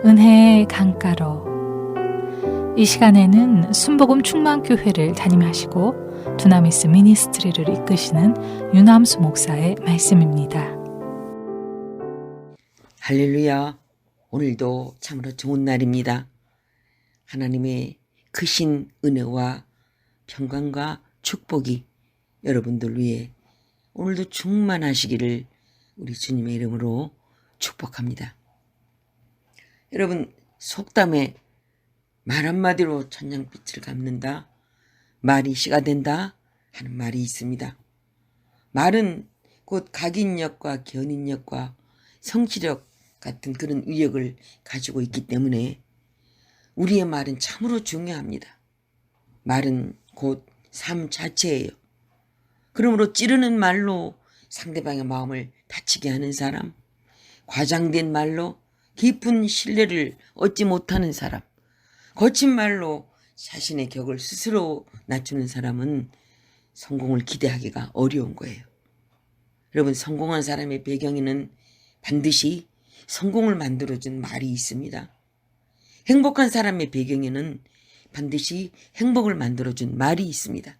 은혜의 강가로. 이 시간에는 순복음 충만교회를 담임하시고 두나미스 미니스트리를 이끄시는 윤함수 목사의 말씀입니다. 할렐루야. 오늘도 참으로 좋은 날입니다. 하나님의 크신 은혜와 평강과 축복이 여러분들 위해 오늘도 충만하시기를 우리 주님의 이름으로 축복합니다. 여러분, 속담에 말 한마디로 천냥빛을 갚는다, 말이 씨가 된다 하는 말이 있습니다. 말은 곧 각인력과 견인력과 성취력 같은 그런 위력을 가지고 있기 때문에 우리의 말은 참으로 중요합니다. 말은 곧 삶 자체예요. 그러므로 찌르는 말로 상대방의 마음을 다치게 하는 사람, 과장된 말로 깊은 신뢰를 얻지 못하는 사람, 거친 말로 자신의 격을 스스로 낮추는 사람은 성공을 기대하기가 어려운 거예요. 여러분, 성공한 사람의 배경에는 반드시 성공을 만들어준 말이 있습니다. 행복한 사람의 배경에는 반드시 행복을 만들어준 말이 있습니다.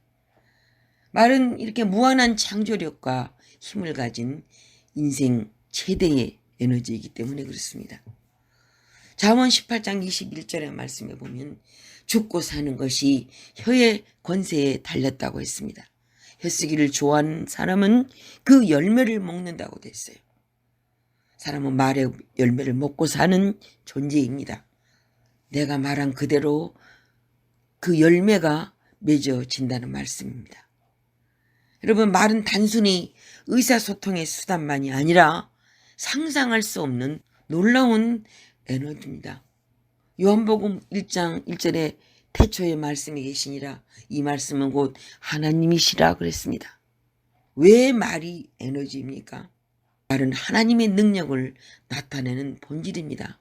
말은 이렇게 무한한 창조력과 힘을 가진 인생 최대의 에너지이기 때문에 그렇습니다. 잠언 18장 21절의 말씀에 보면 죽고 사는 것이 혀의 권세에 달렸다고 했습니다. 혀쓰기를 좋아하는 사람은 그 열매를 먹는다고 됐어요. 사람은 말의 열매를 먹고 사는 존재입니다. 내가 말한 그대로 그 열매가 맺어진다는 말씀입니다. 여러분, 말은 단순히 의사소통의 수단만이 아니라 상상할 수 없는 놀라운 에너지입니다. 요한복음 1장 1절에 태초에 말씀이 계시니라, 이 말씀은 곧 하나님이시라 그랬습니다. 왜 말이 에너지입니까? 말은 하나님의 능력을 나타내는 본질입니다.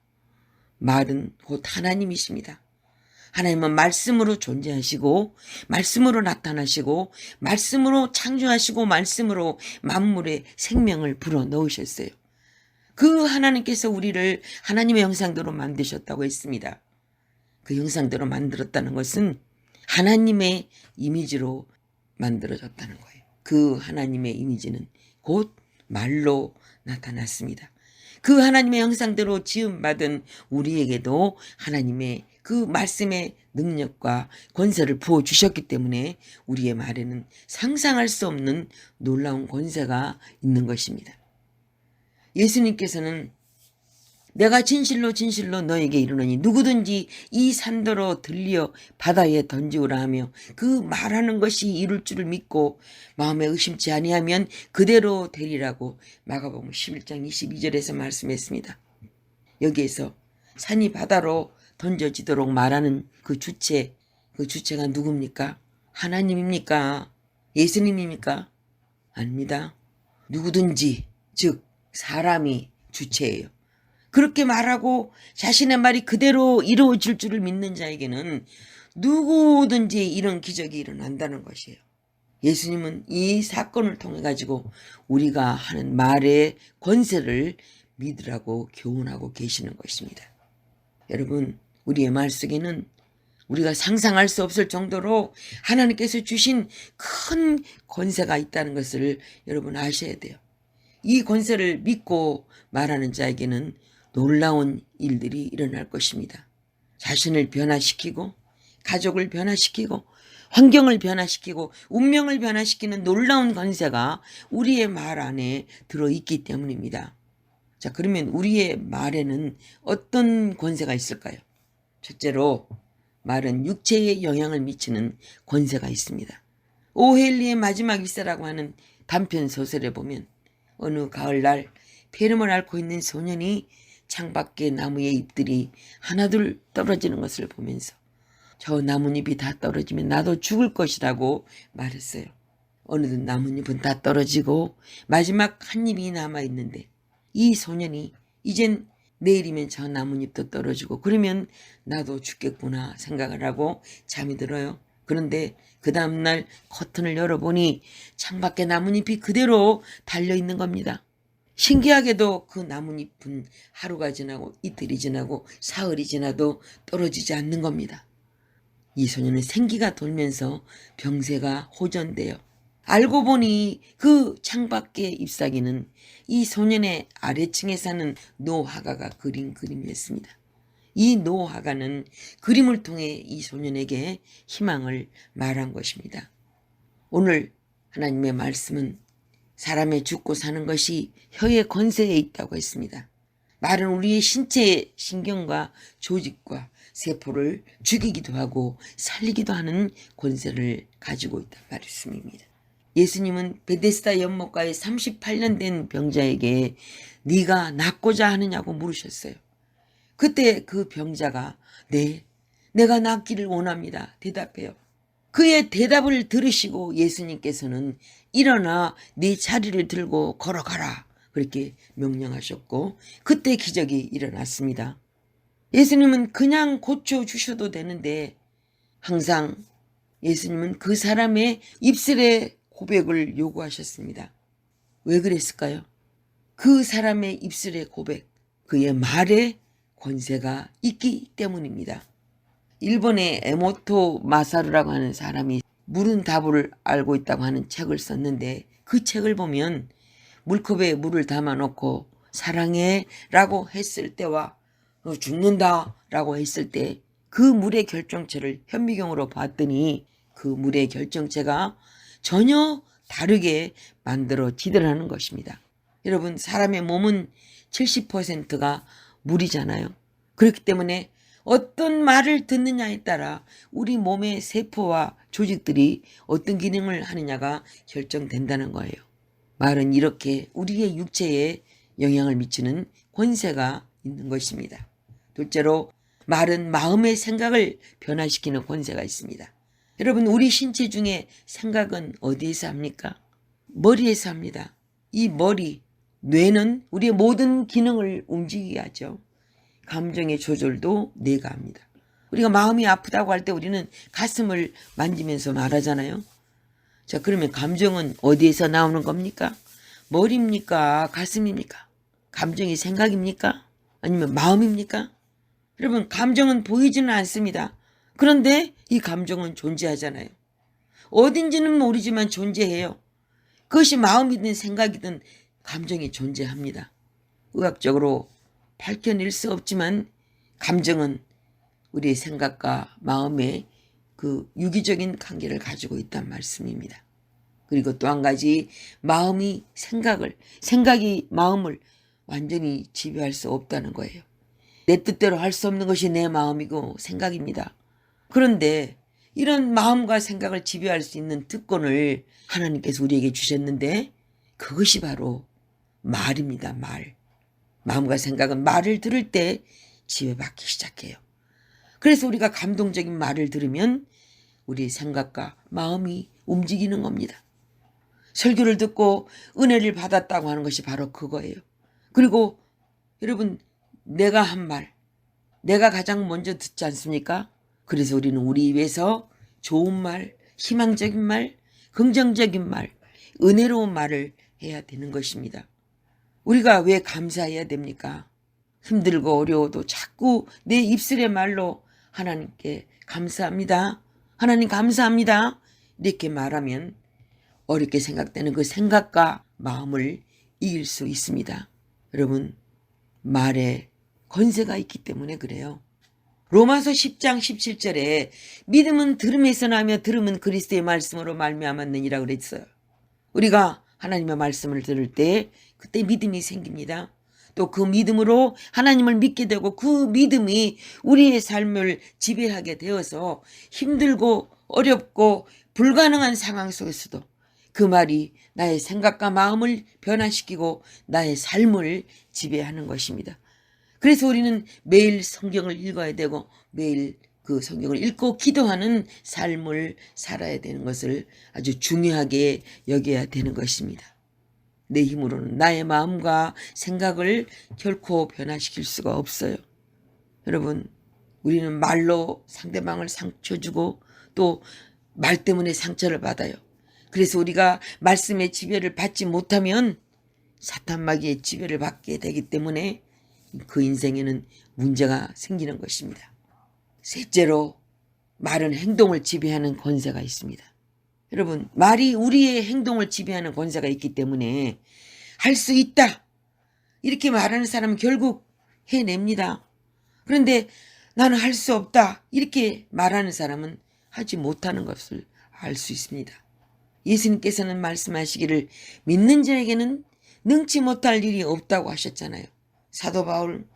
말은 곧 하나님이십니다. 하나님은 말씀으로 존재하시고, 말씀으로 나타나시고, 말씀으로 창조하시고, 말씀으로 만물의 생명을 불어넣으셨어요. 그 하나님께서 우리를 하나님의 형상대로 만드셨다고 했습니다. 그 형상대로 만들었다는 것은 하나님의 이미지로 만들어졌다는 거예요. 그 하나님의 이미지는 곧 말로 나타났습니다. 그 하나님의 형상대로 지음받은 우리에게도 하나님의 그 말씀의 능력과 권세를 부어주셨기 때문에 우리의 말에는 상상할 수 없는 놀라운 권세가 있는 것입니다. 예수님께서는 내가 진실로 진실로 너에게 이르노니 누구든지 이 산더러 들려 바다에 던지우라 하며 그 말하는 것이 이룰 줄을 믿고 마음에 의심치 아니하면 그대로 되리라고 마가복음 11장 22절에서 말씀했습니다. 여기에서 산이 바다로 던져지도록 말하는 그 주체가 누굽니까? 하나님입니까? 예수님입니까? 아닙니다. 누구든지, 즉 사람이 주체예요. 그렇게 말하고 자신의 말이 그대로 이루어질 줄을 믿는 자에게는 누구든지 이런 기적이 일어난다는 것이에요. 예수님은 이 사건을 통해 가지고 우리가 하는 말의 권세를 믿으라고 교훈하고 계시는 것입니다. 여러분, 우리의 말 속에는 우리가 상상할 수 없을 정도로 하나님께서 주신 큰 권세가 있다는 것을 여러분 아셔야 돼요. 이 권세를 믿고 말하는 자에게는 놀라운 일들이 일어날 것입니다. 자신을 변화시키고, 가족을 변화시키고, 환경을 변화시키고, 운명을 변화시키는 놀라운 권세가 우리의 말 안에 들어있기 때문입니다. 자, 그러면 우리의 말에는 어떤 권세가 있을까요? 첫째로, 말은 육체에 영향을 미치는 권세가 있습니다. 오헬리의 마지막 일사라고 하는 단편 소설에 보면 어느 가을날 폐렴을 앓고 있는 소년이 창밖에 나무의 잎들이 하나둘 떨어지는 것을 보면서 저 나뭇잎이 다 떨어지면 나도 죽을 것이라고 말했어요. 어느덧 나뭇잎은 다 떨어지고 마지막 한 잎이 남아있는데 이 소년이 이젠 내일이면 저 나뭇잎도 떨어지고 그러면 나도 죽겠구나 생각을 하고 잠이 들어요. 그런데 그 다음날 커튼을 열어보니 창밖에 나뭇잎이 그대로 달려있는 겁니다. 신기하게도 그 나뭇잎은 하루가 지나고 이틀이 지나고 사흘이 지나도 떨어지지 않는 겁니다. 이 소년은 생기가 돌면서 병세가 호전되어 알고 보니 그 창밖의 잎사귀는 이 소년의 아래층에 사는 노하가가 그린 그림이었습니다. 이 노하가는 그림을 통해 이 소년에게 희망을 말한 것입니다. 오늘 하나님의 말씀은 사람의 죽고 사는 것이 혀의 권세에 있다고 했습니다. 말은 우리의 신체의 신경과 조직과 세포를 죽이기도 하고 살리기도 하는 권세를 가지고 있단 말씀입니다. 예수님은 베데스다 연못가에 38년 된 병자에게 네가 낫고자 하느냐고 물으셨어요. 그때 그 병자가 네, 내가 낫기를 원합니다. 대답해요. 그의 대답을 들으시고 예수님께서는 일어나 네 자리를 들고 걸어가라. 그렇게 명령하셨고 그때 기적이 일어났습니다. 예수님은 그냥 고쳐주셔도 되는데 항상 예수님은 그 사람의 입술의 고백을 요구하셨습니다. 왜 그랬을까요? 그 사람의 입술의 고백, 그의 말에 권세가 있기 때문입니다. 일본의 에모토 마사루라고 하는 사람이 물은 답을 알고 있다고 하는 책을 썼는데 그 책을 보면 물컵에 물을 담아놓고 사랑해 라고 했을 때와 죽는다 라고 했을 때 그 물의 결정체를 현미경으로 봤더니 그 물의 결정체가 전혀 다르게 만들어지더라는 것입니다. 여러분, 사람의 몸은 70%가 물이잖아요. 그렇기 때문에 어떤 말을 듣느냐에 따라 우리 몸의 세포와 조직들이 어떤 기능을 하느냐가 결정된다는 거예요. 말은 이렇게 우리의 육체에 영향을 미치는 권세가 있는 것입니다. 둘째로 말은 마음의 생각을 변화시키는 권세가 있습니다. 여러분, 우리 신체 중에 생각은 어디에서 합니까? 머리에서 합니다. 이 머리, 뇌는 우리의 모든 기능을 움직이게 하죠. 감정의 조절도 뇌가 합니다. 우리가 마음이 아프다고 할 때 우리는 가슴을 만지면서 말하잖아요. 자, 그러면 감정은 어디에서 나오는 겁니까? 머리입니까? 가슴입니까? 감정이 생각입니까? 아니면 마음입니까? 여러분, 감정은 보이지는 않습니다. 그런데 이 감정은 존재하잖아요. 어딘지는 모르지만 존재해요. 그것이 마음이든 생각이든 감정이 존재합니다. 의학적으로 밝혀낼 수 없지만 감정은 우리의 생각과 마음의 그 유기적인 관계를 가지고 있단 말씀입니다. 그리고 또 한 가지, 마음이 생각이 마음을 완전히 지배할 수 없다는 거예요. 내 뜻대로 할 수 없는 것이 내 마음이고 생각입니다. 그런데 이런 마음과 생각을 지배할 수 있는 특권을 하나님께서 우리에게 주셨는데 그것이 바로 말입니다. 말. 마음과 생각은 말을 들을 때 지배받기 시작해요. 그래서 우리가 감동적인 말을 들으면 우리 생각과 마음이 움직이는 겁니다. 설교를 듣고 은혜를 받았다고 하는 것이 바로 그거예요. 그리고 여러분, 내가 한 말, 내가 가장 먼저 듣지 않습니까? 그래서 우리는 우리 입에서 좋은 말, 희망적인 말, 긍정적인 말, 은혜로운 말을 해야 되는 것입니다. 우리가 왜 감사해야 됩니까? 힘들고 어려워도 자꾸 내 입술의 말로 하나님께 감사합니다. 하나님 감사합니다. 이렇게 말하면 어렵게 생각되는 그 생각과 마음을 이길 수 있습니다. 여러분, 말에 권세가 있기 때문에 그래요. 로마서 10장 17절에 믿음은 들음에서 나며 들음은 그리스도의 말씀으로 말미암았느니라 그랬어요. 우리가 하나님의 말씀을 들을 때 그때 믿음이 생깁니다. 또 그 믿음으로 하나님을 믿게 되고 그 믿음이 우리의 삶을 지배하게 되어서 힘들고 어렵고 불가능한 상황 속에서도 그 말이 나의 생각과 마음을 변화시키고 나의 삶을 지배하는 것입니다. 그래서 우리는 매일 성경을 읽어야 되고 매일 그 성경을 읽고 기도하는 삶을 살아야 되는 것을 아주 중요하게 여겨야 되는 것입니다. 내 힘으로는 나의 마음과 생각을 결코 변화시킬 수가 없어요. 여러분, 우리는 말로 상대방을 상처 주고 또 말 때문에 상처를 받아요. 그래서 우리가 말씀의 지배를 받지 못하면 사탄 마귀의 지배를 받게 되기 때문에 그 인생에는 문제가 생기는 것입니다. 셋째로, 말은 행동을 지배하는 권세가 있습니다. 여러분, 말이 우리의 행동을 지배하는 권세가 있기 때문에 할 수 있다 이렇게 말하는 사람은 결국 해냅니다. 그런데 나는 할 수 없다 이렇게 말하는 사람은 하지 못하는 것을 알 수 있습니다. 예수님께서는 말씀하시기를 믿는 자에게는 능치 못할 일이 없다고 하셨잖아요. 사도 바울,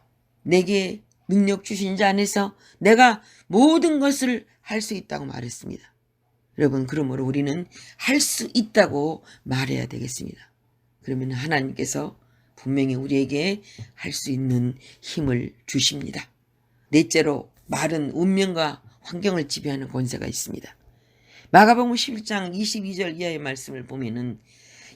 내게 능력 주신 자 안에서 내가 모든 것을 할 수 있다고 말했습니다. 여러분, 그러므로 우리는 할 수 있다고 말해야 되겠습니다. 그러면 하나님께서 분명히 우리에게 할 수 있는 힘을 주십니다. 넷째로, 말은 운명과 환경을 지배하는 권세가 있습니다. 마가복음 11장 22절 이하의 말씀을 보면은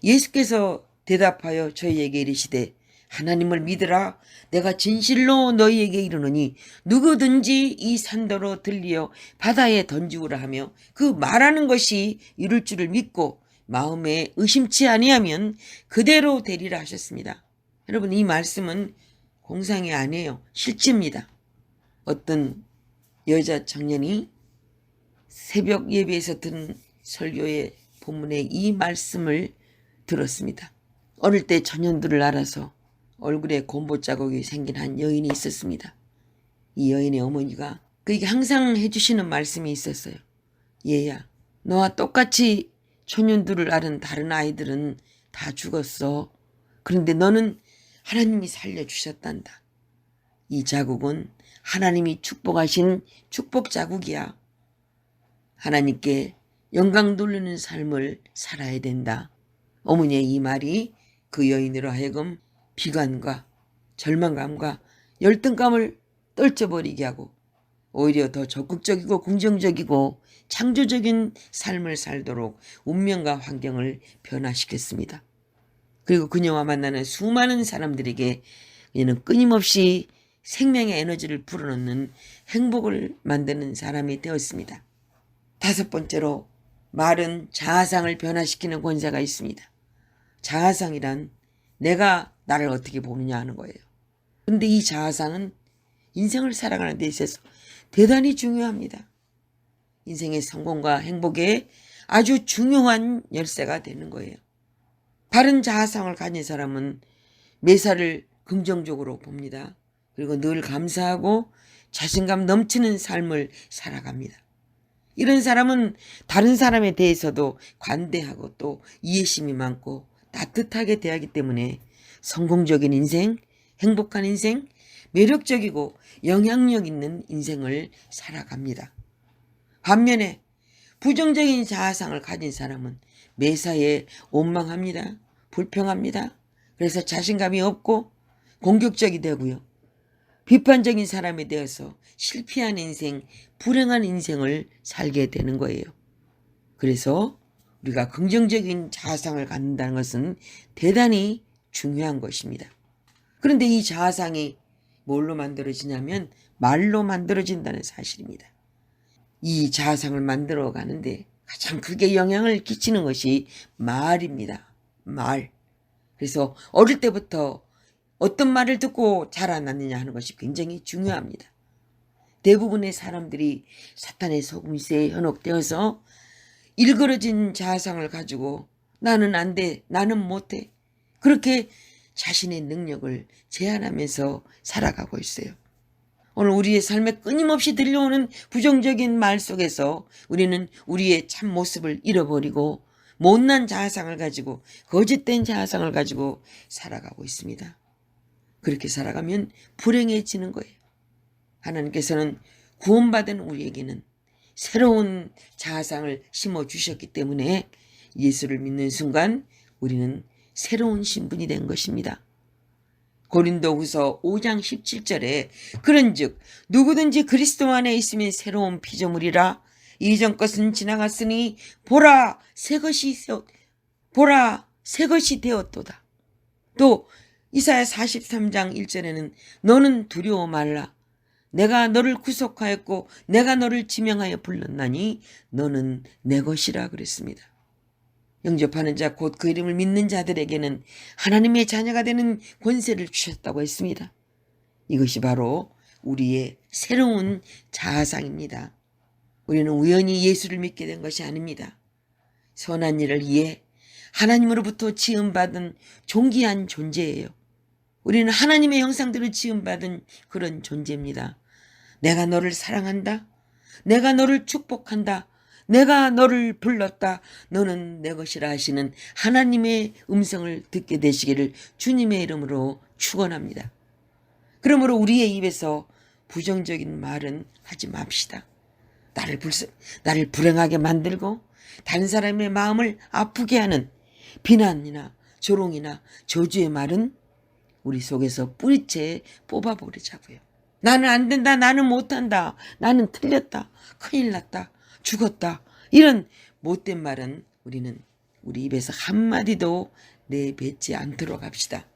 예수께서 대답하여 저희에게 이르시되 하나님을 믿으라. 내가 진실로 너희에게 이르노니 누구든지 이 산더러 들리어 바다에 던지우라 하며 그 말하는 것이 이룰 줄을 믿고 마음에 의심치 아니하면 그대로 되리라 하셨습니다. 여러분, 이 말씀은 공상이 아니에요. 실제입니다. 어떤 여자 청년이 새벽 예배에서 들은 설교의 본문에 이 말씀을 들었습니다. 어릴 때 전현두를 알아서 얼굴에 곰보 자국이 생긴 한 여인이 있었습니다. 이 여인의 어머니가 그에게 항상 해주시는 말씀이 있었어요. 얘야, 너와 똑같이 전현두를 앓은 다른 아이들은 다 죽었어. 그런데 너는 하나님이 살려주셨단다. 이 자국은 하나님이 축복하신 축복 자국이야. 하나님께 영광 돌리는 삶을 살아야 된다. 어머니의 이 말이 그 여인으로 하여금 비관과 절망감과 열등감을 떨쳐버리게 하고 오히려 더 적극적이고 긍정적이고 창조적인 삶을 살도록 운명과 환경을 변화시켰습니다. 그리고 그녀와 만나는 수많은 사람들에게 그녀는 끊임없이 생명의 에너지를 불어넣는 행복을 만드는 사람이 되었습니다. 다섯 번째로, 말은 자아상을 변화시키는 권세가 있습니다. 자아상이란 내가 나를 어떻게 보느냐 하는 거예요. 그런데 이 자아상은 인생을 살아가는 데 있어서 대단히 중요합니다. 인생의 성공과 행복에 아주 중요한 열쇠가 되는 거예요. 바른 자아상을 가진 사람은 매사를 긍정적으로 봅니다. 그리고 늘 감사하고 자신감 넘치는 삶을 살아갑니다. 이런 사람은 다른 사람에 대해서도 관대하고 또 이해심이 많고 따뜻하게 대하기 때문에 성공적인 인생, 행복한 인생, 매력적이고 영향력 있는 인생을 살아갑니다. 반면에 부정적인 자아상을 가진 사람은 매사에 원망합니다. 불평합니다. 그래서 자신감이 없고 공격적이 되고요. 비판적인 사람에 대해서 실패한 인생, 불행한 인생을 살게 되는 거예요. 그래서 우리가 긍정적인 자아상을 갖는다는 것은 대단히 중요한 것입니다. 그런데 이 자아상이 뭘로 만들어지냐면 말로 만들어진다는 사실입니다. 이 자아상을 만들어 가는데 가장 크게 영향을 끼치는 것이 말입니다. 말. 그래서 어릴 때부터 어떤 말을 듣고 자라났느냐 하는 것이 굉장히 중요합니다. 대부분의 사람들이 사탄의 속임수에 현혹되어서 일그러진 자아상을 가지고 나는 안 돼, 나는 못해, 그렇게 자신의 능력을 제한하면서 살아가고 있어요. 오늘 우리의 삶에 끊임없이 들려오는 부정적인 말 속에서 우리는 우리의 참 모습을 잃어버리고 못난 자아상을 가지고 거짓된 자아상을 가지고 살아가고 있습니다. 그렇게 살아가면 불행해지는 거예요. 하나님께서는 구원받은 우리에게는 새로운 자아상을 심어주셨기 때문에 예수를 믿는 순간 우리는 새로운 신분이 된 것입니다. 고린도후서 5장 17절에 그런즉 누구든지 그리스도 안에 있으면 새로운 피조물이라 이전 것은 지나갔으니 보라 새 것이 되었도다. 또 이사야 43장 1절에는 너는 두려워 말라. 내가 너를 구속하였고 내가 너를 지명하여 불렀나니 너는 내 것이라 그랬습니다. 영접하는 자 곧 그 이름을 믿는 자들에게는 하나님의 자녀가 되는 권세를 주셨다고 했습니다. 이것이 바로 우리의 새로운 자아상입니다. 우리는 우연히 예수를 믿게 된 것이 아닙니다. 선한 일을 위해 하나님으로부터 지음받은 존귀한 존재예요. 우리는 하나님의 형상대로 지음받은 그런 존재입니다. 내가 너를 사랑한다. 내가 너를 축복한다. 내가 너를 불렀다. 너는 내 것이라 하시는 하나님의 음성을 듣게 되시기를 주님의 이름으로 축원합니다. 그러므로 우리의 입에서 부정적인 말은 하지 맙시다. 나를 불행하게 만들고 다른 사람의 마음을 아프게 하는 비난이나 조롱이나 저주의 말은 우리 속에서 뿌리채 뽑아버리자고요. 나는 안 된다. 나는 못한다. 나는 틀렸다. 큰일 났다. 죽었다. 이런 못된 말은 우리는 우리 입에서 한마디도 내뱉지 않도록 합시다.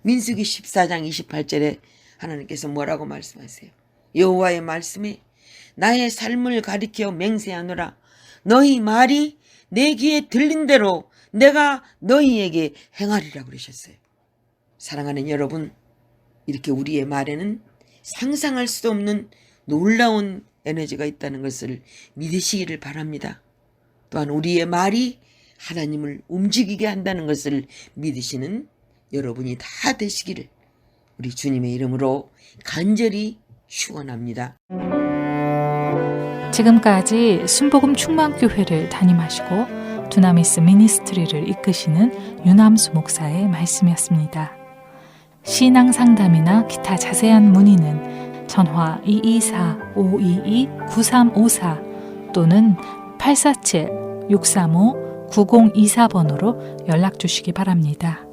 민수기 14장 28절에 하나님께서 뭐라고 말씀하세요? 여호와의 말씀에 나의 삶을 가리켜 맹세하노라. 너희 말이 내 귀에 들린 대로 내가 너희에게 행하리라 그러셨어요. 사랑하는 여러분, 이렇게 우리의 말에는 상상할 수도 없는 놀라운 에너지가 있다는 것을 믿으시기를 바랍니다. 또한 우리의 말이 하나님을 움직이게 한다는 것을 믿으시는 여러분이 다 되시기를 우리 주님의 이름으로 간절히 축원합니다. 지금까지 순복음 충만교회를 담임하시고 두나미스 미니스트리를 이끄시는 윤함수 목사의 말씀이었습니다. 신앙 상담이나 기타 자세한 문의는 전화 224-522-9354 또는 847-635-9024번으로 연락 주시기 바랍니다.